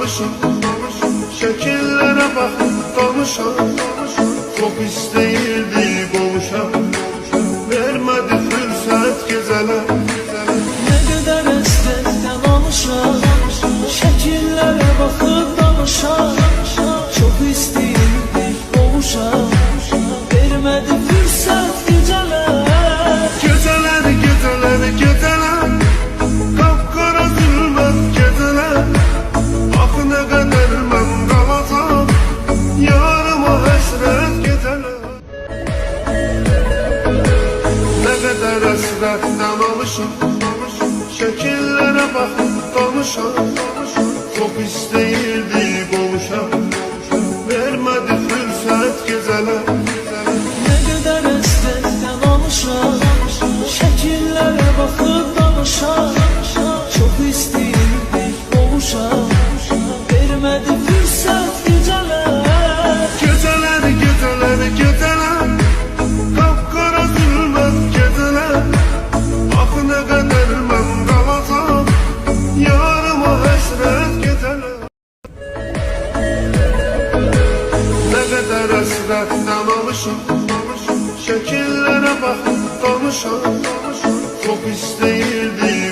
alışım. Şekillere bakıp danışam. Çok isteyirdi boğuşam. Vermedi fürsət gezələ. Ne kadar estekten alışam. Şekillere bakıp danışam. Çok isteyirdik boğuşam. Vermedi fürsət geceler. Geceler Kapkara zülmət geceler. Axı nə qədər mən qalacam yarıma həsrət geceler. Nə qədər əsrətdən alışım. Şəkillərə baxıb danışam. Çox istəyirdi boğuşam. Vermədi fürsət gecələr. Ne kadar estekten alışam. Şekillere bakıp danışam. Çok isteyirdik boğuşam. Vermedi fürsət geceler. Geceler Kapkara zülmət geceler. Axı nə qədər mən qalacam yarıma həsrət geceler. Nə qədər əsrətdən alışım. Şəkillərə baxıb danışam. Çox istəyirdi